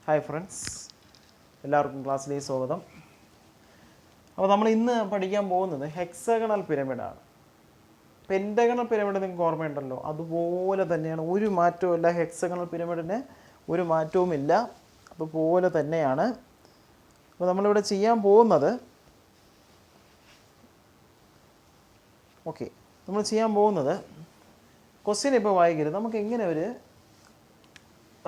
Hi friends, എല്ലാവർക്കും ക്ലാസ്സിലേക്ക് സ്വാഗതം. അപ്പോൾ നമ്മൾ ഇന്ന് പഠിക്കാൻ പോകുന്നത് ഹെക്സഗണൽ പിരമിഡാണ്. പെൻറ്റഗണൽ പിരമിഡ് നിങ്ങൾക്ക് ഓർമ്മയുണ്ടല്ലോ, അതുപോലെ തന്നെയാണ്, ഒരു മാറ്റവും ഇല്ല. ഹെക്സഗണൽ പിരമിഡിന് ഒരു മാറ്റവുമില്ല, അതുപോലെ തന്നെയാണ്. അപ്പോൾ നമ്മളിവിടെ ചെയ്യാൻ പോകുന്നത് ക്വസ്റ്റ്യൻ ഇപ്പോൾ വായിക്കരുത്, നമുക്ക് എങ്ങനെ ഒരു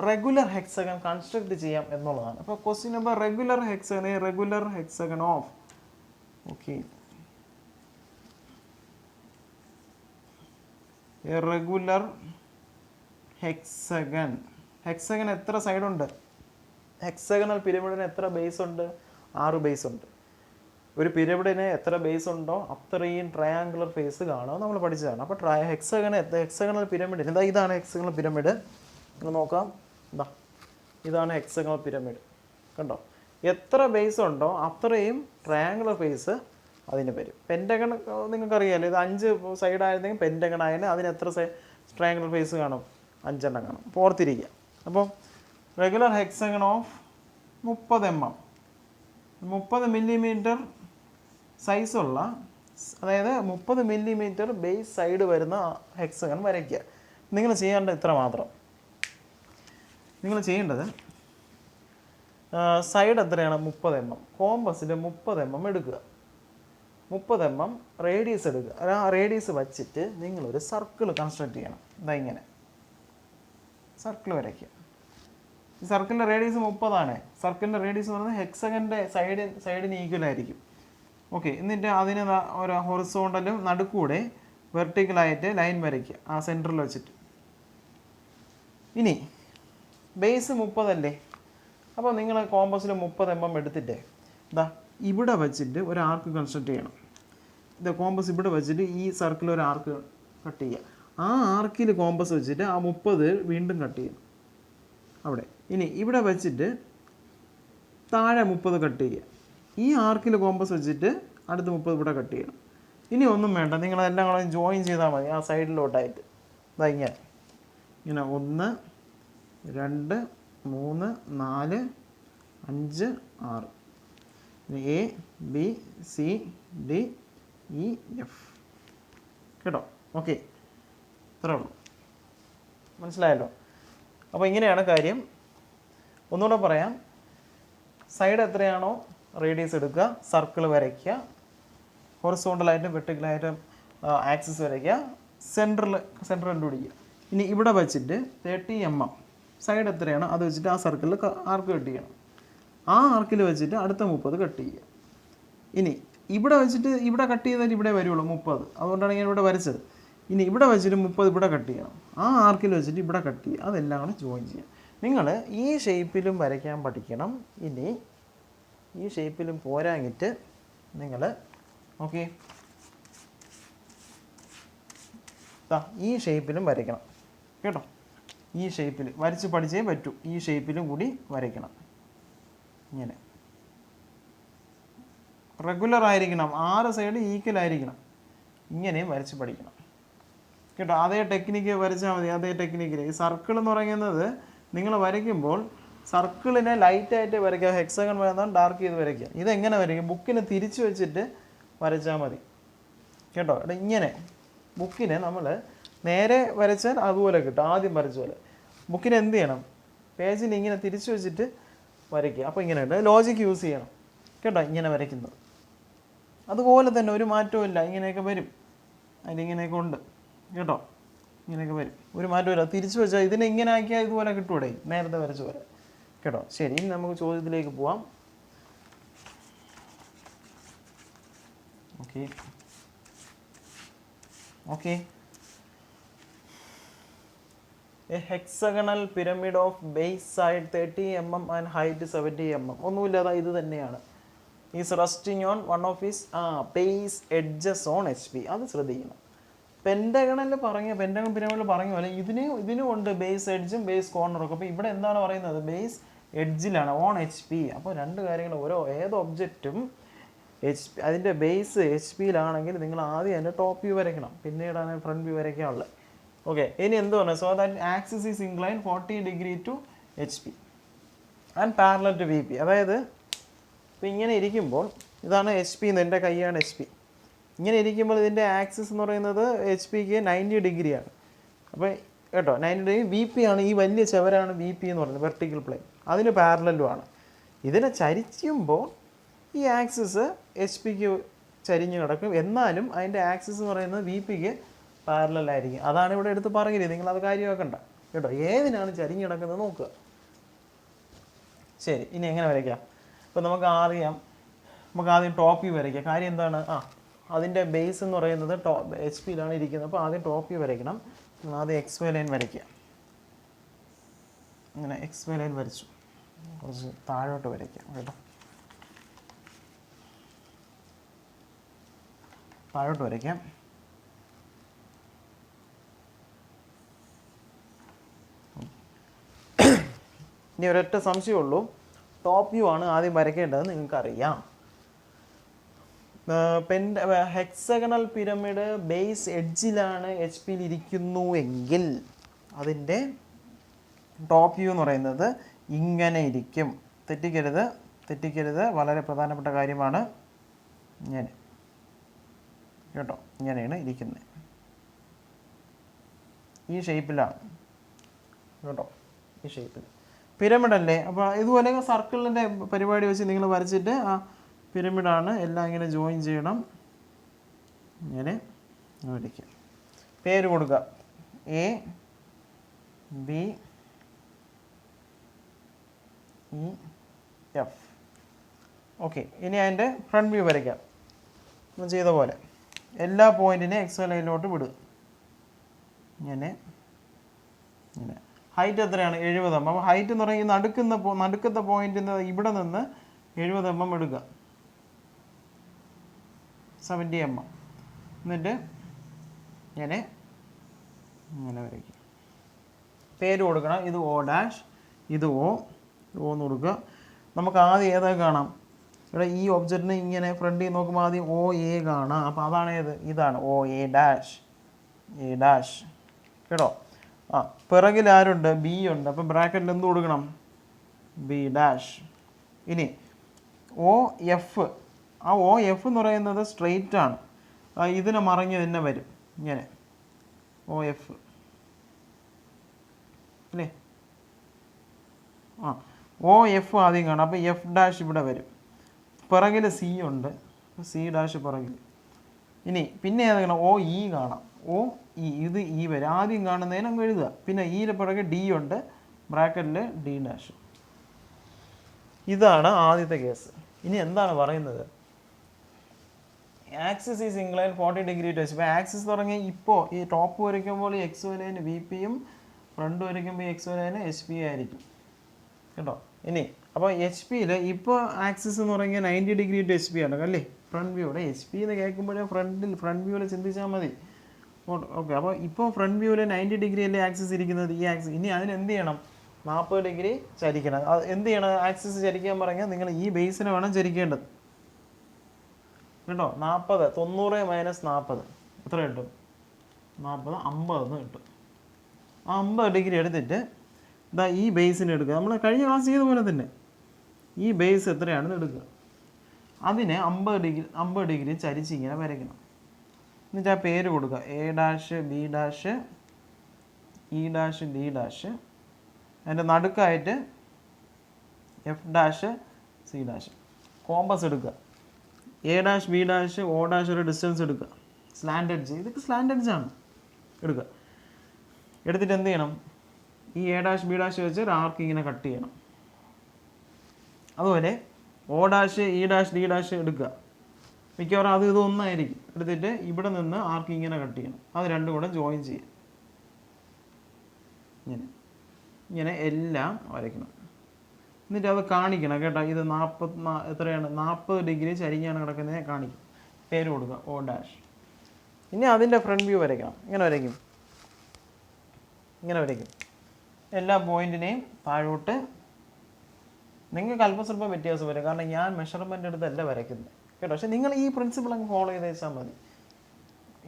റെഗുലർ ഹെക്സഗൺ കൺസ്ട്രക്ട് ചെയ്യാം എന്നുള്ളതാണ്. അപ്പോൾ question number regular hexagon of regular hexagon എത്ര സൈഡ് ഉണ്ട്? ഹെക്സഗണൽ പിരമിഡിന് എത്ര ബേസ് ഉണ്ട്? 6 ബേസ് ഉണ്ട്. ഒരു പിരമിഡിന് എത്ര ബേസ് ഉണ്ടോ അത്രയും ട്രയാങ്കുലർ ഫേസ് കാണും, നമ്മൾ പഠിച്ചതാണ്. അപ്പോൾ ഹെക്സഗണൽ പിരമിഡിന് ഇതാണ് ഹെക്സഗണൽ പിരമിഡ്. നിങ്ങൾ നോക്കാം, ഇതാണ് ഹെക്സഗണൽ പിരമിഡ്. കണ്ടോ, എത്ര ബേസ് ഉണ്ടോ അത്രയും ട്രയാങ്കുലർ ഫേസ് അതിന് വരും. പെൻറ്റഗൺ നിങ്ങൾക്കറിയാമല്ലോ, ഇത് 5 സൈഡ് ആയിരുന്നെങ്കിൽ പെൻറ്റഗൺ ആയാലും അതിന് എത്ര ട്രയാങ്കുലർ ഫേസ് കാണും? 5 എണ്ണം കാണും. ഓർത്തിരിക്കുക. അപ്പോൾ regular hexagon of 30 mm 30 millimetre സൈസുള്ള, അതായത് 30 മില്ലിമീറ്റർ ബേസ് സൈഡ് വരുന്ന ഹെക്സഗൺ വരയ്ക്കുക. നിങ്ങൾ ചെയ്യേണ്ടത് ഇത്ര മാത്രം. നിങ്ങൾ ചെയ്യേണ്ടത് സൈഡ് എത്രയാണ്? 30 mm. കോമ്പസിൽ 30 mm എടുക്കുക. 30 mm റേഡിയസ് എടുക്കുക. ആ റേഡിയസ് വച്ചിട്ട് നിങ്ങളൊരു സർക്കിൾ കൺസ്ട്രക്ട് ചെയ്യണം. ഇങ്ങനെ സർക്കിൾ വരയ്ക്കുക. ഈ സർക്കിളിൻ്റെ റേഡിയസ് 30 ആണ്. സർക്കിളിൻ്റെ റേഡിയസ് എന്ന് പറയുന്നത് ഹെക്സഗൻ്റെ സൈഡിന് ഈക്വൽ ആയിരിക്കും. ഓക്കെ, എന്നിട്ട് അതിന് ഒരു ഹൊറിസോണ്ടലും നടുക്കൂടെ വെർട്ടിക്കലായിട്ട് ലൈൻ വരയ്ക്കുക ആ സെൻറ്ററിൽ വെച്ചിട്ട്. ഇനി ബേസ് 30 അല്ലേ, അപ്പോൾ നിങ്ങൾ കോമ്പസിൽ 30 mm എടുത്തിട്ട് ഇവിടെ വെച്ചിട്ട് ഒരു ആർക്ക് കൺസ്ട്രക്ട് ചെയ്യണം. കോമ്പസ് ഇവിടെ വെച്ചിട്ട് ഈ സർക്കിൾ ഒരു ആർക്ക് കട്ട് ചെയ്യുക. ആ ആർക്കിൽ കോമ്പസ് വെച്ചിട്ട് ആ 30 വീണ്ടും കട്ട് ചെയ്യണം അവിടെ. ഇനി ഇവിടെ വെച്ചിട്ട് താഴെ 30 കട്ട് ചെയ്യുക. ഈ ആർക്കിൽ കോമ്പസ് വെച്ചിട്ട് അടുത്ത 30 ഇവിടെ കട്ട് ചെയ്യണം. ഇനി ഒന്നും വേണ്ട, നിങ്ങളെല്ലാം കൂടെ ജോയിൻ ചെയ്താൽ മതി ആ സൈഡിലോട്ടായിട്ട്. ഇങ്ങനെ 1 2 3 4 5 6 A B C D E F. കേട്ടോ? ഓക്കെ, ഇത്രേ ഉള്ളൂ. മനസ്സിലായല്ലോ? അപ്പോൾ ഇങ്ങനെയാണ് കാര്യം. ഒന്നുകൂടെ പറയാം. സൈഡ് എത്രയാണോ റേഡിയസ് എടുക്കുക, സർക്കിൾ വരയ്ക്കുക, ഹൊറിസോണ്ടലായിട്ടും വെർട്ടിക്കലായിട്ടും ആക്സിസ് വരയ്ക്കുക, സെൻറ്റർ കണ്ടുപിടിക്കുക. ഇനി ഇവിടെ വെച്ചിട്ട് 30 mm സൈഡ് എത്രയാണോ അത് വെച്ചിട്ട് ആ സർക്കിളിൽ ആർക്ക് കട്ട് ചെയ്യണം. ആ ആർക്കിൽ വെച്ചിട്ട് അടുത്ത 30 കട്ട് ചെയ്യുക. ഇനി ഇവിടെ വെച്ചിട്ട് ഇവിടെ കട്ട് ചെയ്താൽ ഇവിടെ വരുള്ളൂ 30, അതുകൊണ്ടാണ് ഞാൻ ഇവിടെ വരച്ചത്. ഇനി ഇവിടെ വെച്ചിട്ട് 30 ഇവിടെ കട്ട് ചെയ്യണം. ആ ആർക്കിൽ വെച്ചിട്ട് ഇവിടെ കട്ട് ചെയ്യുക. അതെല്ലാം കൂടെ ജോയിൻ ചെയ്യുക. നിങ്ങൾ ഈ ഷേപ്പിലും വരയ്ക്കാൻ പഠിക്കണം. ഇനി ഈ ഷേപ്പിലും പോരാങ്ങിട്ട് നിങ്ങൾ ഈ ഷേപ്പിലും വരയ്ക്കണം. കേട്ടോ? ഈ ഷേപ്പിൽ വരച്ച് പഠിച്ചേ പറ്റൂ. ഈ ഷേപ്പിലും കൂടി വരയ്ക്കണം. ഇങ്ങനെ റെഗുലർ ആയിരിക്കണം, 6 സൈഡ് ഈക്വൽ ആയിരിക്കണം. ഇങ്ങനെയും വരച്ച് പഠിക്കണം. കേട്ടോ? അതേ ടെക്നിക്ക് വരച്ചാൽ മതി. അതേ ടെക്നിക്കിൽ ഈ സർക്കിൾ എന്ന് പറയുന്നത് നിങ്ങൾ വരയ്ക്കുമ്പോൾ സർക്കിളിനെ ലൈറ്റായിട്ട് വരയ്ക്കുക. ഹെക്സഗൺ വരുന്നത് ഡാർക്ക് ചെയ്ത് വരയ്ക്കുക. ഇതെങ്ങനെ വരയ്ക്കും? ബുക്കിനെ തിരിച്ച് വെച്ചിട്ട് വരച്ചാൽ മതി. കേട്ടോ? ഇങ്ങനെ ബുക്കിനെ നമ്മൾ നേരെ വരച്ചാൽ അതുപോലെ കിട്ടും, ആദ്യം വരച്ച പോലെ. ബുക്കിനെ എന്ത് ചെയ്യണം? പേജിൽ ഇങ്ങനെ തിരിച്ച് വെച്ചിട്ട് വരയ്ക്കുക. അപ്പോൾ ഇങ്ങനെ ഉണ്ട്. ലോജിക്ക് യൂസ് ചെയ്യണം. കേട്ടോ? ഇങ്ങനെ വരയ്ക്കുന്നത് അതുപോലെ തന്നെ ഒരു മാറ്റവും ഇല്ല. ഇങ്ങനെയൊക്കെ വരും, അതിലിങ്ങനെയൊക്കെ ഉണ്ട്. കേട്ടോ? ഇങ്ങനെയൊക്കെ വരും, ഒരു മാറ്റമില്ല. തിരിച്ചു വെച്ചാൽ ഇതിനെ ഇങ്ങനെ ആക്കിയാൽ ഇതുപോലെ കിട്ടൂടെ, നേരത്തെ വരച്ച പോലെ. കേട്ടോ? ശരി, ഇനി നമുക്ക് ചോദ്യത്തിലേക്ക് പോവാം. Okay A hexagonal pyramid of base side 30 mm and height 70 mm. ഒന്നുമില്ലാതെ ഇത് തന്നെയാണ്. Is resting on one of his base edges on HP. അത് ശ്രദ്ധിക്കണം. പെൻറ്റഗൺ പിരമിഡിൽ പറഞ്ഞ പോലെ ഇതിനും ഉണ്ട് ബേസ് എഡ്ജും ബേസ് കോർണറും ഒക്കെ. അപ്പോൾ ഇവിടെ എന്താണ് പറയുന്നത്? ബേസ് എഡ്ജിലാണ്, ഓൺ HP. അപ്പോൾ രണ്ട് കാര്യങ്ങൾ, ഏത് ഒബ്ജക്റ്റും അതിൻ്റെ ബേസ് HP-യിലാണെങ്കിൽ നിങ്ങൾ ആദ്യം അതിൻ്റെ ടോപ്പ് വ്യൂ വരയ്ക്കണം, പിന്നീടാണ് ഫ്രണ്ട് വ്യൂ വരയ്ക്കാനുള്ളത്. ഓക്കെ, ഇനി എന്ത് പറഞ്ഞു? So that axis is incline 40 degree to HP. And parallel to V P. അതായത് ഇപ്പോൾ ഇങ്ങനെ ഇരിക്കുമ്പോൾ ഇതാണ് എച്ച് പി എന്ന്, എൻ്റെ കൈയാണ് എച്ച് പി. ഇങ്ങനെ ഇരിക്കുമ്പോൾ ഇതിൻ്റെ ആക്സിസ് എന്ന് പറയുന്നത് എച്ച് പിക്ക് 90 ഡിഗ്രിയാണ്. അപ്പോൾ കേട്ടോ 90 ഡിഗ്രി വി പി ആണ്, ഈ വലിയ ചവരാണ് വി പി എന്ന് പറയുന്നത്, വെർട്ടിക്കൽ പ്ലെയിൻ. അതിന് പാരലലുമാണ്. ഇതിനെ ചരിക്കുമ്പോൾ ഈ ആക്സിസ് എച്ച് പിക്ക് ചരിഞ്ഞ് കിടക്കും, എന്നാലും അതിൻ്റെ ആക്സിസ് എന്ന് പറയുന്നത് വി പിക്ക് പാരലലായിരിക്കും. അതാണ് ഇവിടെ എടുത്ത് പറയുന്നത്, നിങ്ങളത് കാര്യമാക്കണ്ട കേട്ടോ. ഏതിനാണ് ചരിഞ്ഞ് കിടക്കുന്നത് നോക്കുക. ശരി, ഇനി എങ്ങനെ വരയ്ക്കാം? ഇപ്പോൾ നമുക്ക് ആദ്യം ടോപ്പ് വ്യൂ വരയ്ക്കാം. കാര്യം എന്താണ്? അതിൻ്റെ ബേസ് എന്ന് പറയുന്നത് എച്ച് പിയിലാണ് ഇരിക്കുന്നത്. അപ്പോൾ ആദ്യം ടോപ്പ് വ്യൂ വരയ്ക്കണം. ആദ്യം എക്സ് വൈ ലൈൻ വരയ്ക്കുക. അങ്ങനെ എക്സ് വൈ ലൈൻ വരച്ചു. കുറച്ച് താഴോട്ട് വരയ്ക്കാം കേട്ടോ. താഴോട്ട് വരയ്ക്കാം. ഇനി ഒരൊറ്റ സംശയമുള്ളൂ, ടോപ്പ് വ്യൂ ആണ് ആദ്യം വരയ്ക്കേണ്ടത്, നിങ്ങൾക്കറിയാം. ഹെക്സഗണൽ പിരമിഡ് ബേസ് എഡ്ജിലാണ് എച്ച് പിയിൽ ഇരിക്കുന്നു എങ്കിൽ അതിൻ്റെ ടോപ്പ് വ്യൂ എന്ന് പറയുന്നത് ഇങ്ങനെ ഇരിക്കും. തെറ്റിക്കരുത്, വളരെ പ്രധാനപ്പെട്ട കാര്യമാണ്. ഇങ്ങനെ കേട്ടോ, ഇങ്ങനെയാണ് ഇരിക്കുന്നത്, ഈ ഷേപ്പിലാണ് കേട്ടോ, ഈ ഷേപ്പിൽ. പിരമിഡ് അല്ലേ, അപ്പോൾ ഇതുപോലെ സർക്കിളിൻ്റെ പരിപാടി വെച്ച് നിങ്ങൾ വരച്ചിട്ട് പിരമിഡാണ്, എല്ലാം ഇങ്ങനെ ജോയിൻ ചെയ്യണം. ഇങ്ങനെ വരയ്ക്കുക. പേര് കൊടുക്കുക, A B E F. Okay, ഇനി അതിൻ്റെ ഫ്രണ്ട് വ്യൂ വരയ്ക്കാം. ചെയ്ത പോലെ എല്ലാ പോയിൻറ്റിനെ എക്സ് ലൈനിലോട്ട് വിടുക. ഇങ്ങനെ ഹൈറ്റ് എത്രയാണ്? 70 mm. അപ്പോൾ ഹൈറ്റ് എന്ന് പറയുന്നത് നടുക്കത്തെ പോയിന്റിൽ നിന്ന് ഇവിടെ നിന്ന് 70 mm എടുക്കുക, 70 mm. എന്നിട്ട് ഇങ്ങനെ വരയ്ക്കുക. പേര് കൊടുക്കണം. ഇത് O ഡാഷ്, ഇത് O എന്ന് കൊടുക്കുക. നമുക്ക് ആദ്യം ഏതൊക്കെ കാണാം? ഇവിടെ ഈ ഒബ്ജക്റ്റിന് ഇങ്ങനെ ഫ്രണ്ടിൽ നോക്കുമ്പോൾ ആദ്യം OA കാണാം. അപ്പോൾ അതാണ് ഏത്? ഇതാണ് OA ഡാഷ്, A ഡാഷ് കേട്ടോ. പിറകിൽ ആരുണ്ട്? ബി ഉണ്ട്. അപ്പോൾ ബ്രാക്കറ്റിൽ എന്ത് കൊടുക്കണം? B dash. ഇനി OF, ആ OF എന്ന് പറയുന്നത് സ്ട്രെയിറ്റ് ആണ്, ഇതിനെ മറിഞ്ഞ് തന്നെ വരും ഇങ്ങനെ OF അല്ലേ. OF ആദ്യം കാണാം. അപ്പോൾ F ഡാഷ് ഇവിടെ വരും. പിറകിൽ സി ഉണ്ട്, സി ഡാഷ് പിറകിൽ. ഇനി പിന്നെ ഏതാണ്? OE കാണാം, OE, ഇത് ഈ വരും. ആദ്യം കാണുന്നതിന് അങ്ങ് എഴുതുക. പിന്നെ ഈയുടെ പിറകെ ഡി ഉണ്ട്, ബ്രാക്കറ്റിൽ ഡി ഡാഷ്. ഇതാണ് ആദ്യത്തെ കേസ്. ഇനി എന്താണ് പറയുന്നത്? Axis is incline 40 degree to H. ഇപ്പോൾ ആക്സിസ് തുടങ്ങി ഇപ്പോൾ ഈ ടോപ്പ് വരയ്ക്കുമ്പോൾ ഈ എക്സ് വരേന് വി പിയും, ഫ്രണ്ട് വരയ്ക്കുമ്പോൾ ഈ എക്സ് വരേന് എച്ച് പി ആയിരിക്കും കേട്ടോ. ഇനി അപ്പോൾ എച്ച് പിയിൽ ഇപ്പോൾ ആക്സിസ് എന്ന് പറഞ്ഞാൽ 90 ഡിഗ്രി ടു എച്ച് പി ആണ് അല്ലേ. ഫ്രണ്ട് വ്യൂടെ എച്ച് പി എന്ന് കേൾക്കുമ്പോഴേ ഫ്രണ്ട് വ്യൂവിൽ ചിന്തിച്ചാൽ മതി. ഓക്കെ, അപ്പോൾ ഇപ്പോൾ ഫ്രണ്ട് വ്യൂവിൽ 90 ഡിഗ്രി അല്ലേ ആക്സിസ് ഇരിക്കുന്നത്, ഈ ആക്സിസ്. ഇനി അതിന് എന്ത് ചെയ്യണം? 40 ഡിഗ്രി ചരിക്കണം. അത് എന്ത് ചെയ്യണം? ആക്സിസ് ചരിക്കാൻ പറഞ്ഞാൽ നിങ്ങൾ ഈ ബേസിനെ വേണം ചരിക്കേണ്ടത് കേട്ടോ. 40, 90 മൈനസ് 40 എത്ര കിട്ടും? 40, 50 കിട്ടും. ആ 50 ഡിഗ്രി എടുത്തിട്ട് ഇതാ ഈ ബേസിന് എടുക്കുക. നമ്മൾ കഴിഞ്ഞ ക്ലാസ് ചെയ്ത പോലെ തന്നെ ഈ ബേസ് എത്രയാണെന്ന് എടുക്കുക. അതിനെ 50 ഡിഗ്രി ചരിച്ച് ഇങ്ങനെ വരയ്ക്കണം. എന്നിട്ട് ആ പേര് കൊടുക്കുക, A dash, B dash, E dash, D dash. അതിൻ്റെ നടുക്കായിട്ട് F dash, C dash. Compass എടുക്കുക, A dash, B dash, O dash ഒരു ഡിസ്റ്റൻസ് എടുക്കുക. സ്ലാൻഡ് എഡ്ജ്, ഇതൊക്കെ സ്ലാൻഡ് എഡ്ജാണ്. എടുക്കുക. എടുത്തിട്ട് എന്ത് ചെയ്യണം? ഈ എ ഡാഷ്, ബി ഡാഷ് വെച്ച് ഒരു ആർക്ക് ഇങ്ങനെ കട്ട് ചെയ്യണം. അതുപോലെ O dash, E dash, D dash എടുക്കുക. മിക്കവാറും ഇതൊന്നായിരിക്കും. എടുത്തിട്ട് ഇവിടെ നിന്ന് ആർക്ക് ഇങ്ങനെ കട്ട് ചെയ്യണം. അത് രണ്ടും കൂടെ ജോയിൻ ചെയ്യും. ഇങ്ങനെ എല്ലാം വരയ്ക്കണം. എന്നിട്ട് അത് കാണിക്കണം കേട്ടോ. ഇത് 40 ഡിഗ്രി ചരിഞ്ഞാണ് കിടക്കുന്നത് കാണിക്കും. പേര് കൊടുക്കുക, O ഡാഷ്. ഇനി അതിൻ്റെ ഫ്രണ്ട് വ്യൂ വരയ്ക്കണം. ഇങ്ങനെ വരയ്ക്കും. എല്ലാ പോയിന്റിനെയും താഴോട്ട്. നിങ്ങൾക്ക് അല്പസ്വല്പം വ്യത്യാസം വരും, കാരണം ഞാൻ മെഷർമെൻ്റ് എടുത്തല്ല വരയ്ക്കുന്നത് കേട്ടോ. പക്ഷെ നിങ്ങൾ ഈ പ്രിൻസിപ്പിൾ അങ്ങ് ഫോളോ ചെയ്ത് വെച്ചാൽ മതി.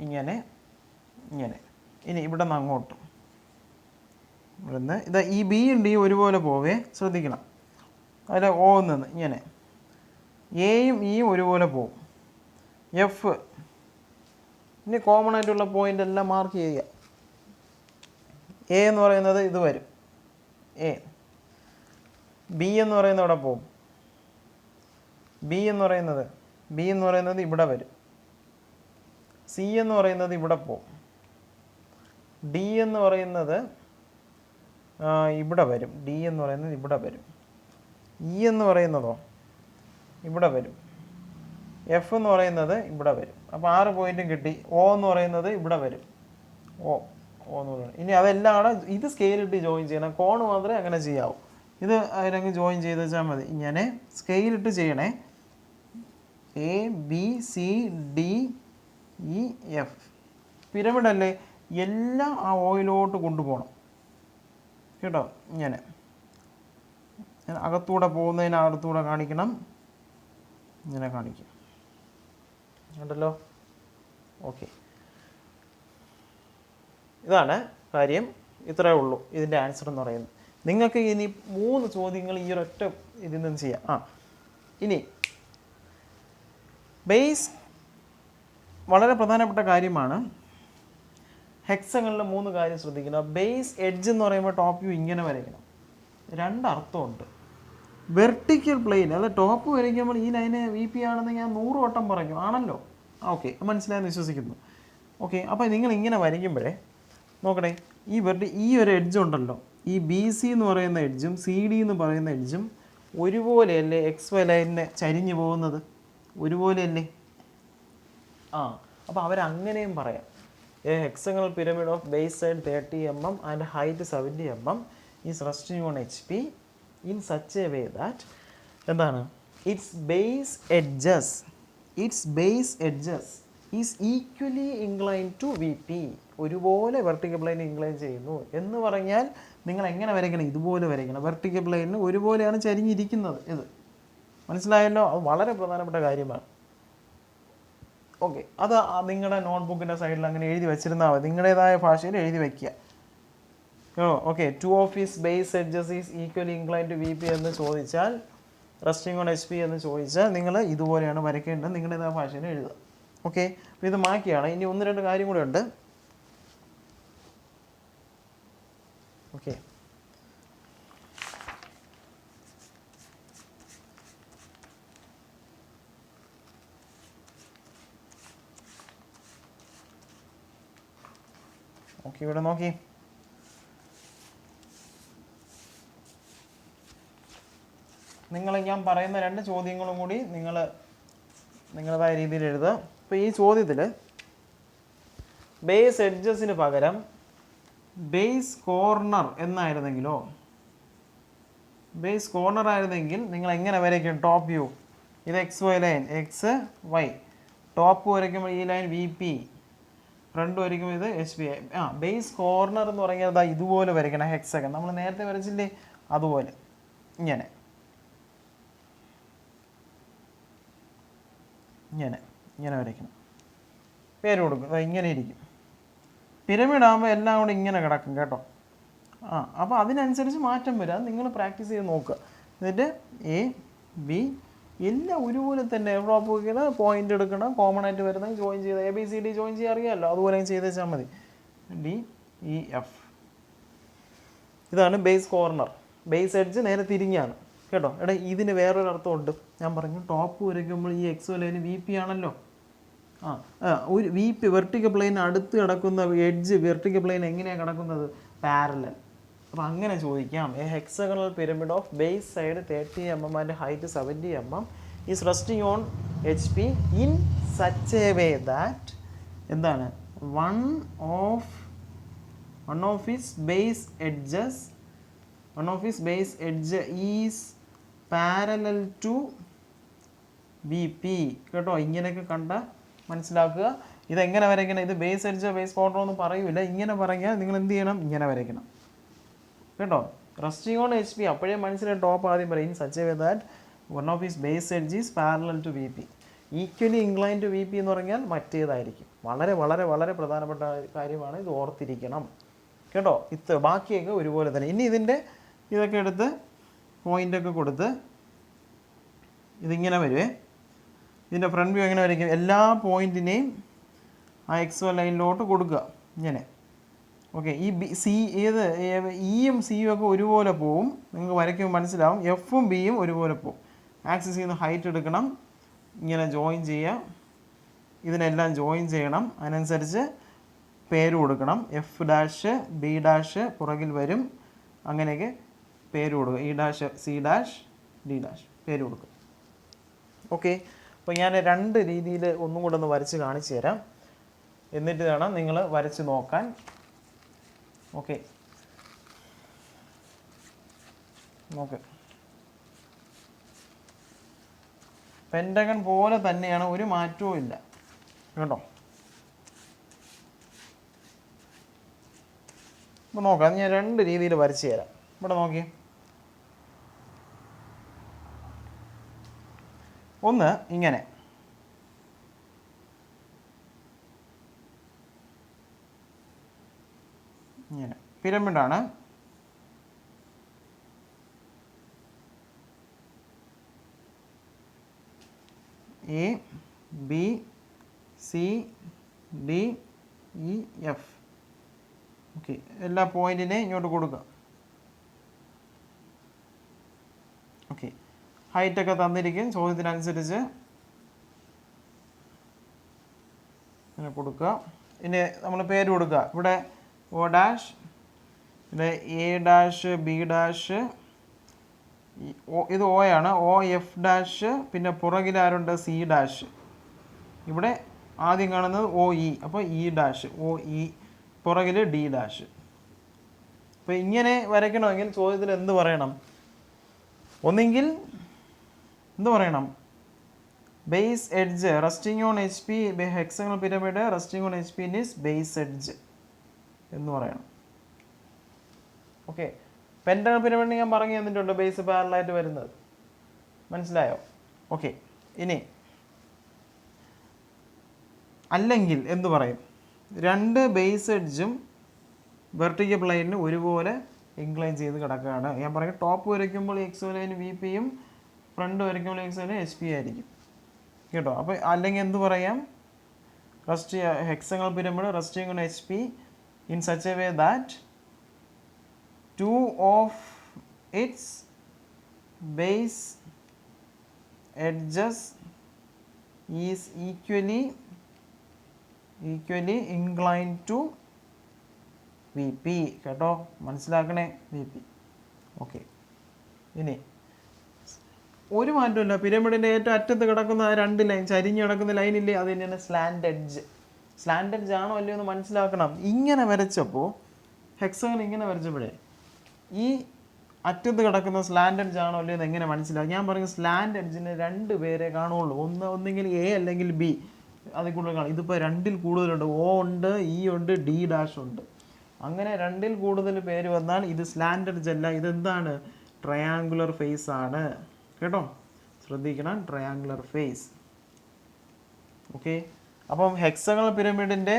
ഇങ്ങനെ. ഇനി ഇവിടെ നിന്ന് അങ്ങോട്ട് ഇവിടുന്ന് ഈ ബിയും ഡിയും ഒരുപോലെ പോവേ ശ്രദ്ധിക്കണം. അതിൽ ഓ നിന്ന് ഇങ്ങനെ എയും ഇയും ഒരുപോലെ പോവും. എഫ് ഇനി കോമൺ ആയിട്ടുള്ള പോയിൻ്റ് എല്ലാം മാർക്ക് ചെയ്യുക. എ എന്ന് പറയുന്നത് ഇത് വരും, എ. ബി എന്ന് പറയുന്നത് ഇവിടെ പോവും. ബി എന്ന് പറയുന്നത് ഇവിടെ വരും. സി എന്ന് പറയുന്നത് ഇവിടെ പോവും. ഡി എന്ന് പറയുന്നത് ഇവിടെ വരും. ഡി എന്ന് പറയുന്നത് ഇവിടെ വരും. ഇ എന്ന് പറയുന്നതോ ഇവിടെ വരും. എഫ് എന്ന് പറയുന്നത് ഇവിടെ വരും. അപ്പോൾ 6 പോയിന്റും കിട്ടി. ഒ എന്ന് പറയുന്നത് ഇവിടെ വരും. ഓ എന്ന് പറയുന്നത് ഇനി അതെല്ലാം ആണ്. ഇത് സ്കെയിലിട്ട് ജോയിൻ ചെയ്യണം. കോണ് മാത്രമേ അങ്ങനെ ചെയ്യാവൂ. ഇത് അതിനങ്ങ് ജോയിൻ ചെയ്ത് വെച്ചാൽ മതി. ഇങ്ങനെ സ്കെയിലിട്ട് ചെയ്യണേ. A B C D E F pyramid അല്ലേ, എല്ലാം ആ ഓയിലോട്ട് കൊണ്ടുപോകണം കേട്ടോ. ഇങ്ങനെ അകത്തൂടെ പോകുന്നതിന് അകത്തൂടെ കാണിക്കണം, ഇങ്ങനെ കാണിക്കും ഉണ്ടല്ലോ. ഓക്കെ, ഇതാണ് കാര്യം. ഇത്രയേ ഉള്ളൂ ഇതിൻ്റെ ആൻസർ എന്ന് പറയുന്നത്. നിങ്ങൾക്ക് ഇനി 3 ചോദ്യങ്ങൾ ഈ ഒരൊറ്റ ഇതിൽ നിന്ന് ചെയ്യാം. ഇനി ബേസ് വളരെ പ്രധാനപ്പെട്ട കാര്യമാണ്. ഹെക്സകളിലെ 3 കാര്യം ശ്രദ്ധിക്കണം. ബേസ് എഡ്ജ് എന്ന് പറയുമ്പോൾ ടോപ്പ് വ്യൂ ഇങ്ങനെ വരയ്ക്കണം. 2 അർത്ഥമുണ്ട്. വെർട്ടിക്കൽ പ്ലെയിൻ, അത് ടോപ്പ് വരയ്ക്കുമ്പോൾ ഈ ലൈന് വി പി ആണെന്ന് ഞാൻ 100 വട്ടം പറയും ആണല്ലോ. ഓക്കെ, മനസ്സിലായെന്ന് വിശ്വസിക്കുന്നു. ഓക്കെ, അപ്പോൾ നിങ്ങൾ ഇങ്ങനെ വരയ്ക്കുമ്പോഴേ നോക്കണേ, ഈ ഒരു എഡ്ജ് ഉണ്ടല്ലോ, ഈ ബി സി എന്ന് പറയുന്ന എഡ്ജും സി ഡി എന്ന് പറയുന്ന എഡ്ജും ഒരുപോലെയല്ലേ എക്സ് വൈ ലൈനിനെ ചരിഞ്ഞു പോകുന്നത്? ഒരുപോലെയല്ലേ? അപ്പോൾ അവരങ്ങനെയും പറയാം. A hexagonal pyramid of base side 30 mm and height 70 mm is resting on HP in such a way that എന്താണ്, its base edges is equally inclined to VP. ഒരുപോലെ vertical plane incline ചെയ്യുന്നു എന്ന് പറഞ്ഞാൽ നിങ്ങൾ എങ്ങനെ വരയ്ക്കണം? ഇതുപോലെ വരയ്ക്കണം. വെർട്ടിക്കൽ പ്ലെയിനിന് ഒരുപോലെയാണ് ചരിഞ്ഞിരിക്കുന്നത്. ഇത് മനസ്സിലായല്ലോ? അത് വളരെ പ്രധാനപ്പെട്ട കാര്യമാണ്. ഓക്കെ, അത് നിങ്ങളുടെ നോട്ട്ബുക്കിൻ്റെ സൈഡിൽ അങ്ങനെ എഴുതി വെച്ചിരുന്നാൽ മതി. നിങ്ങളുടേതായ ഭാഷയിൽ എഴുതി വയ്ക്കുക. Okay, 2 of its base edges is equally inclined to VP എന്ന് ചോദിച്ചാൽ, റെസ്റ്റിംഗ് ഓൺ HP എന്ന് ചോദിച്ചാൽ നിങ്ങൾ ഇതുപോലെയാണ് വരയ്ക്കേണ്ടത്. നിങ്ങളുടേതായ ഭാഷയിൽ എഴുതുക. ഓക്കെ, അപ്പോൾ ഇത് മാക്കിയാണ്. ഇനി 1-2 കാര്യം കൂടെ ഉണ്ട്. ഓക്കെ, ഇവിടെ നോക്കി, നിങ്ങൾ ഞാൻ പറയുന്ന 2 ചോദ്യങ്ങളും കൂടി നിങ്ങൾ നിങ്ങളുടേതായ രീതിയിൽ എഴുതുക. അപ്പോൾ ഈ ചോദ്യത്തിൽ ബേസ് എഡ്ജസിന് പകരം ബേസ് കോർണർ എന്നായിരുന്നെങ്കിലോ, ബേസ് കോർണർ ആയിരുന്നെങ്കിൽ നിങ്ങൾ എങ്ങനെ വരയ്ക്കും? ടോപ്പ് വ്യൂ, ഇത് XY ലൈൻ, XY, ടോപ്പ് വരയ്ക്കുമ്പോൾ ഈ ലൈൻ VP, ഫ്രണ്ട് വരയ്ക്കുമ്പോൾ ഇത് HP. ബേസ് കോർണർ എന്ന് പറഞ്ഞാൽ ഇതുപോലെ വരയ്ക്കണം. ഹെക്സഗൺ നമ്മൾ നേരത്തെ വരച്ചില്ലേ, അതുപോലെ ഇങ്ങനെ വരയ്ക്കണം. പേര് കൊടുക്കും, ഇങ്ങനെ ഇരിക്കും. പിരമിഡ് ആകുമ്പോൾ എല്ലാം കൂടെ ഇങ്ങനെ കിടക്കും കേട്ടോ. അപ്പോൾ അതിനനുസരിച്ച് മാറ്റം വരും. അത് നിങ്ങൾ പ്രാക്ടീസ് ചെയ്ത് നോക്കുക. എന്നിട്ട് A B എല്ലാം ഒരുപോലെ തന്നെ ടോപ്പ് വയ്ക്കണം, പോയിന്റ് എടുക്കണം, കോമൺ ആയിട്ട് വരുന്നത് ജോയിൻ ചെയ്ത് ABCD ജോയിൻ ചെയ്യാൻ അറിയാമല്ലോ, അതുപോലെ ചെയ്ത് വെച്ചാൽ മതി. DEF ഇതാണ് ബേസ് കോർണർ. ബേസ് എഡ്ജ് നേരെ തിരിഞ്ഞാണ് കേട്ടോ. ഇതിന് വേറൊരു അർത്ഥമുണ്ട്. ഞാൻ പറഞ്ഞു, ടോപ്പ് വരയ്ക്കുമ്പോൾ ഈ XY ലൈന് VP ആണല്ലോ. ഒരു VP വെർട്ടിക്കൽ പ്ലെയിൻ അടുത്ത് കിടക്കുന്ന എഡ്ജ് വെർട്ടിക്കൽ പ്ലെയിൻ എങ്ങനെയാണ് കിടക്കുന്നത്? പാരലൽ. അപ്പോൾ അങ്ങനെ ചോദിക്കാം. A hexagonal pyramid of base side 30 mm and height 70 mm is resting on HP in such a way that എന്താണ്, one of its base edge is parallel to VP കേട്ടോ. ഇങ്ങനെയൊക്കെ കണ്ട മനസ്സിലാക്കുക. ഇതെങ്ങനെ വരയ്ക്കണം? ഇത് ബേസ് എഡ്ജ് ബേസ് കോർണർ ഒന്നും പറയൂല. ഇങ്ങനെ പറഞ്ഞാൽ നിങ്ങൾ എന്ത് ചെയ്യണം? ഇങ്ങനെ വരയ്ക്കണം കേട്ടോ. റെസ്റ്റിംഗ് ഓൺ HP അപ്പോഴേ മനസ്സിലായി. ടോപ്പ് ആദ്യം പറയും in such a way that one of his base edge is parallel to VP. Equally incline to VP എന്ന് പറഞ്ഞാൽ മറ്റേതായിരിക്കും. വളരെ വളരെ വളരെ പ്രധാനപ്പെട്ട കാര്യമാണ്. ഇത് ഓർത്തിരിക്കണം കേട്ടോ. ബാക്കിയൊക്കെ ഒരുപോലെ തന്നെ. ഇനി ഇതൊക്കെ എടുത്ത് പോയിൻ്റൊക്കെ കൊടുത്ത് ഇതിങ്ങനെ വരുവേ. ഇതിൻ്റെ ഫ്രണ്ട് വ്യൂ എങ്ങനെ വരയ്ക്കും? എല്ലാ പോയിൻറ്റിനെയും ആ എക്സ് വൈ ലൈനിലോട്ട് കൊടുക്കുക ഇങ്ങനെ. ഓക്കെ, ഈ ബി സി ഇയും സിയും ഒക്കെ ഒരുപോലെ പോവും. നിങ്ങൾക്ക് വരയ്ക്കുമ്പോൾ മനസ്സിലാവും. എഫും ബിയും ഒരുപോലെ പോവും. ആക്സിസിൽ നിന്ന് ഹൈറ്റ് എടുക്കണം, ഇങ്ങനെ ജോയിൻ ചെയ്യുക, ഇതിനെല്ലാം ജോയിൻ ചെയ്യണം. അതിനനുസരിച്ച് പേര് കൊടുക്കണം. എഫ് ഡാഷ് ബി ഡാഷ് പുറകിൽ വരും, അങ്ങനെയൊക്കെ പേര് കൊടുക്കുക. E dash C dash D dash പേര് കൊടുക്കും. ഓക്കെ, അപ്പോൾ ഞാൻ 2 രീതിയിൽ ഒന്നും കൂടെ ഒന്ന് വരച്ച് കാണിച്ചു തരാം. എന്നിട്ട് വേണം നിങ്ങൾ വരച്ച് നോക്കാൻ. ഓക്കെ, നോക്ക്. പെൻറ്റഗൺ പോലെ തന്നെയാണ്, ഒരു മാറ്റവും ഇല്ല കേട്ടോ. അപ്പോൾ നോക്കാം, ഞാൻ 2 രീതിയിൽ വരച്ച് തരാം. ഇവിടെ നോക്കി, ഒന്ന് ഇങ്ങനെ, ഇങ്ങനെ പിരമിഡാണ്. A B C D E F. Okay, എല്ലാ പോയിൻറ്റിനെയും ഇങ്ങോട്ട് കൊടുക്കുക. ഓക്കെ, ഹൈറ്റൊക്കെ തന്നിരിക്കും ചോദ്യത്തിനനുസരിച്ച് ഇങ്ങനെ കൊടുക്കുക. ഇനി നമ്മൾ പേര് കൊടുക്കുക. ഇവിടെ ഒ ഡാഷ്, ഇവിടെ എ ഡാഷ് ബി ഡാഷ്, ഇത് ഒ ആണ്. ഒ എഫ് ഡാഷ്, പിന്നെ പുറകിൽ ആരുണ്ട്? C dash. ഇവിടെ ആദ്യം കാണുന്നത് ഒ ഇ, അപ്പോൾ ഇ ഡാഷ്, ഒ ഇ, പുറകിൽ ഡി ഡാഷ്. അപ്പോൾ ഇങ്ങനെ വരയ്ക്കണമെങ്കിൽ ചോദ്യത്തിൽ എന്ത് പറയണം? ഒന്നെങ്കിൽ എന്ത് പറയണം? Base edge resting on H P, hexagonal pyramid resting on H P in is base edge എന്ന് പറയണം. ഓക്കെ, പെൻറ്റഗൺ പിരമിഡ് ഞാൻ പറഞ്ഞു തന്നിട്ടുണ്ട്, ബേസ് പാരലായിട്ട് വരുന്നത്. മനസ്സിലായോ? ഓക്കെ, ഇനി അല്ലെങ്കിൽ എന്തു പറയും? 2 ബേസ് എഡ്ജും വെർട്ടിക്കൽ പ്ലെയിനിന് ഒരുപോലെ ഇൻക്ലൈൻ ചെയ്ത് കിടക്കുകയാണ്. ഞാൻ പറയും, ടോപ്പ് വരയ്ക്കുമ്പോൾ എക്സ് ലൈന് വി പിയും ഫ്രണ്ട് വരയ്ക്കുമ്പോൾ എക്സ് ലൈന് എച്ച് പി ആയിരിക്കും കേട്ടോ. അപ്പോൾ അല്ലെങ്കിൽ എന്ത് പറയാം? Hexagonal pyramid resting on H P in such a way that 2 of its base edges is equally inclined to VP കേട്ടോ, മനസ്സിലാക്കണേ. VP. ഓക്കെ, ഇനി ഒരു മാറ്റമില്ല. പിരമിഡിൻ്റെ ഏറ്റവും അറ്റത്ത് കിടക്കുന്ന 2 ലൈൻ, ചരിഞ്ഞ് കിടക്കുന്ന ലൈനില്ലേ, അത് തന്നെയാണ് സ്ലാൻഡ് എഡ്ജ്. സ്ലാൻഡ് എഡ്ജ് ആണോ അല്ലയോ എന്ന് മനസ്സിലാക്കണം. ഇങ്ങനെ വരച്ചപ്പോൾ, ഹെക്സഗൺ ഇങ്ങനെ വരച്ചപ്പോഴേ ഈ അറ്റത്ത് കിടക്കുന്ന സ്ലാൻഡ് എഡ്ജ് ആണോ അല്ലയോ എന്ന് എങ്ങനെ മനസ്സിലാക്കും? ഞാൻ പറയും, സ്ലാൻഡ് എഡ്ജിന് 2 പേരെ കാണുള്ളൂ. ഒന്നെങ്കിൽ എ അല്ലെങ്കിൽ ബി, അതിൽ കൂടുതൽ കാണും. ഇതിപ്പോൾ 2ൽ കൂടുതലുണ്ട്. ഒ ഉണ്ട്, ഇ ഉണ്ട്, ഡി ഡാഷ് ഉണ്ട്. അങ്ങനെ 2ൽ കൂടുതൽ പേര് വന്നാൽ ഇത് സ്ലാൻഡ് എഡ്ജ് അല്ല, ഇതെന്താണ്? ട്രയാങ്കുലർ ഫേസ് ആണ് കേട്ടോ. ശ്രദ്ധിക്കണം, ട്രയാങ്കുലർ ഫേസ്. ഓക്കെ, അപ്പം ഹെക്സഗണൽ പിരമിഡിൻ്റെ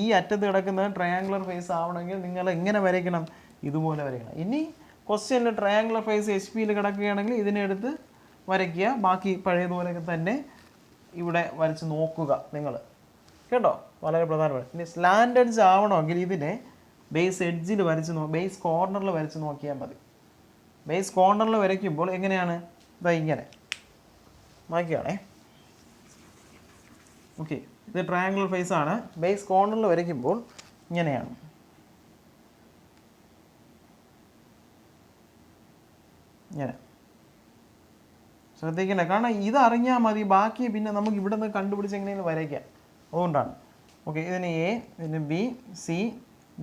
ഈ അറ്റത്ത് കിടക്കുന്നത് ട്രയാങ്കുലർ ഫേസ് ആവണമെങ്കിൽ നിങ്ങൾ എങ്ങനെ വരയ്ക്കണം? ഇതുപോലെ വരയ്ക്കണം. ഇനി ക്വസ്റ്റ്യനിൽ ട്രയാങ്കുലർ ഫേസ് എച്ച് പിയിൽ കിടക്കുകയാണെങ്കിൽ ഇതിനെടുത്ത് വരയ്ക്കുക. ബാക്കി പഴയതുപോലെയൊക്കെ തന്നെ ഇവിടെ വരച്ച് നോക്കുക നിങ്ങൾ കേട്ടോ, വളരെ പ്രധാനമാണ്. ഇനി സ്ലാൻഡ് എഡ്ജ് ആവണമെങ്കിൽ ഇതിനെ ബേസ് എഡ്ജിൽ വരച്ച് ബേസ് കോർണറിൽ വരച്ച് നോക്കിയാൽ മതി. ബേസ് കോർണറിൽ വരയ്ക്കുമ്പോൾ എങ്ങനെയാണ്? ഇതാ ഇങ്ങനെ നോക്കിയാണേ. ഓക്കെ, ഇത് ട്രയാങ്കുലർ ഫേസ് ആണ്. ബേസ് കോർണറിൽ വരയ്ക്കുമ്പോൾ ഇങ്ങനെയാണ്. ഇങ്ങനെ ശ്രദ്ധിക്കണേ, കാരണം ഇത് അറിഞ്ഞാൽ മതി, ബാക്കി പിന്നെ നമുക്ക് ഇവിടെ നിന്ന് കണ്ടുപിടിച്ച് എങ്ങനെയെങ്കിലും വരയ്ക്കാം. അതുകൊണ്ടാണ്. ഓക്കെ, ഇതിന് എ, ഇതിന് B, C,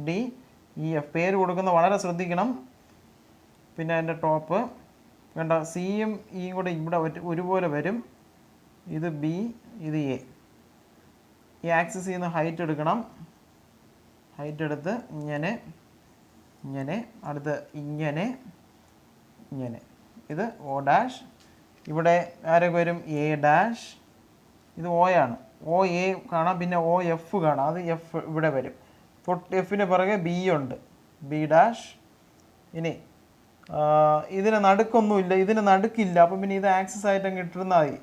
D, E, F പേര് കൊടുക്കുന്നത് വളരെ ശ്രദ്ധിക്കണം. പിന്നെ അതിൻ്റെ ടോപ്പ് വേണ്ട, സിയും ഇയും കൂടെ ഇവിടെ ഒരുപോലെ വരും. ഇത് ബി, ഇത് എ. ഈ ആക്സിസിൽ നിന്ന് ഹൈറ്റ് എടുക്കണം. ഹൈറ്റ് എടുത്ത് ഇങ്ങനെ ഇങ്ങനെ, അടുത്ത് ഇങ്ങനെ ഇങ്ങനെ. ഇത് ഒ ഡാഷ്. ഇവിടെ ആരൊക്കെ വരും? A dash. ഇത് ഒ ആണ്. ഒ എ കാണാം, പിന്നെ ഒ എഫ് കാണാം. അത് എഫ് ഇവിടെ വരും. എഫിന് പുറകെ ബി ഉണ്ട്, ബി ഡാഷ്. ഇനി ഇതിന് നടുക്കൊന്നുമില്ല, ഇതിന് നടുക്കില്ല, അപ്പം പിന്നെ ഇത് ആക്സസ് ആയിട്ട് അങ്ങ് ഇട്ടിരുന്നാൽ മതി.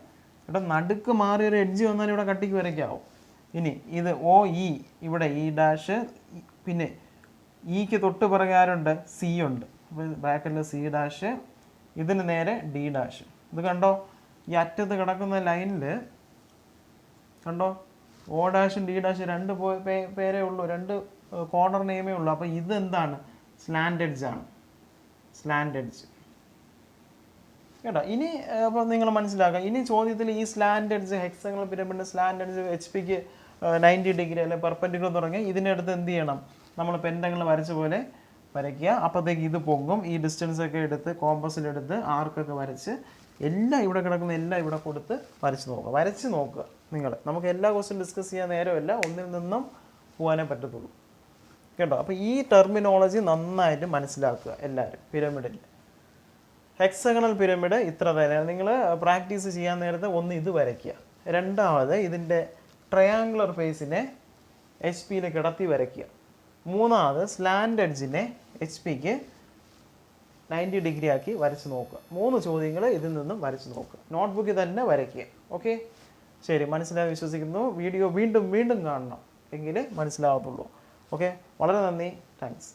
ഇവിടെ നടുക്ക് മാറി ഒരു എഡ്ജ് വന്നാൽ ഇവിടെ കട്ടിക്ക് വരയ്ക്കാവും. ഇനി ഇത് ഒ ഇ, ഇവിടെ ഇ ഡാഷ്, പിന്നെ ഇക്ക് തൊട്ട് പിറകെ ആരുണ്ട്, സി ഉണ്ട്. അപ്പോൾ ബ്രാക്കറ്റിൽ സി ഡാഷ്, ഇതിന് നേരെ ഡി ഡാഷ്. ഇത് കണ്ടോ, ഈ അറ്റത്ത് കിടക്കുന്ന ലൈനിൽ കണ്ടോ ഒ ഡാഷും ഡി ഡാഷും രണ്ട് പേരേ ഉള്ളൂ, രണ്ട് കോർണർ നെയിമേ ഉള്ളൂ. അപ്പോൾ ഇത് എന്താണ്, സ്ലാൻഡ് എഡ്ജ് ആണ്, സ്ലാൻഡ് എഡ്ജ് കേട്ടോ. ഇനി അപ്പോൾ നിങ്ങൾ മനസ്സിലാക്കുക, ഇനി ചോദ്യത്തിൽ ഈ slant edge hexagonal pyramid slant edge H പിക്ക് 90 ഡിഗ്രി അല്ലെങ്കിൽ പെർപെൻഡിക്കുലർ തുടങ്ങി ഇതിൻ്റെ അടുത്ത് എന്ത് ചെയ്യണം, നമ്മൾ പെൻഡങ്ങൾ വരച്ച പോലെ വരയ്ക്കുക. അപ്പോഴത്തേക്ക് ഇത് പൊങ്ങും. ഈ ഡിസ്റ്റൻസ് ഒക്കെ എടുത്ത് കോമ്പസിലെടുത്ത് ആർക്കൊക്കെ വരച്ച് എല്ലാം ഇവിടെ കിടക്കുന്ന എല്ലാം ഇവിടെ കൊടുത്ത് വരച്ച് നോക്കുക നിങ്ങൾ. നമുക്ക് എല്ലാ ക്വസ്റ്റ്യൻ ഡിസ്കസ് ചെയ്യാൻ നേരമല്ല, ഒന്നിൽ നിന്നും പോകാനേ പറ്റത്തുള്ളൂ കേട്ടോ. അപ്പോൾ ഈ ടെർമിനോളജി നന്നായിട്ട് മനസ്സിലാക്കുക എല്ലാവരും. പിരമിഡിൽ ഹെക്സഗണൽ പിരമിഡ് ഇത്ര തന്നെ. നിങ്ങൾ പ്രാക്ടീസ് ചെയ്യാൻ നേരത്തെ ഒന്ന് ഇത് വരയ്ക്കുക. രണ്ടാമത് ഇതിൻ്റെ ട്രയാങ്കുലർ ഫേസിനെ എച്ച് പിയിൽ കിടത്തി വരയ്ക്കുക. മൂന്നാമത് സ്ലാൻഡ് എഡ്ജിനെ എച്ച് പിക്ക് 90 ഡിഗ്രി ആക്കി വരച്ച് നോക്കുക. 3 ചോദ്യങ്ങൾ ഇതിൽ നിന്നും വരച്ച് നോക്കുക. നോട്ട്ബുക്കിൽ തന്നെ വരയ്ക്കുക. ഓക്കെ, ശരി, മനസ്സിലായി വിശ്വസിക്കുന്നു. വീഡിയോ വീണ്ടും കാണണം, എങ്കിലേ മനസ്സിലാകത്തുള്ളൂ. ഓക്കെ, വളരെ നന്ദി, താങ്ക്സ്.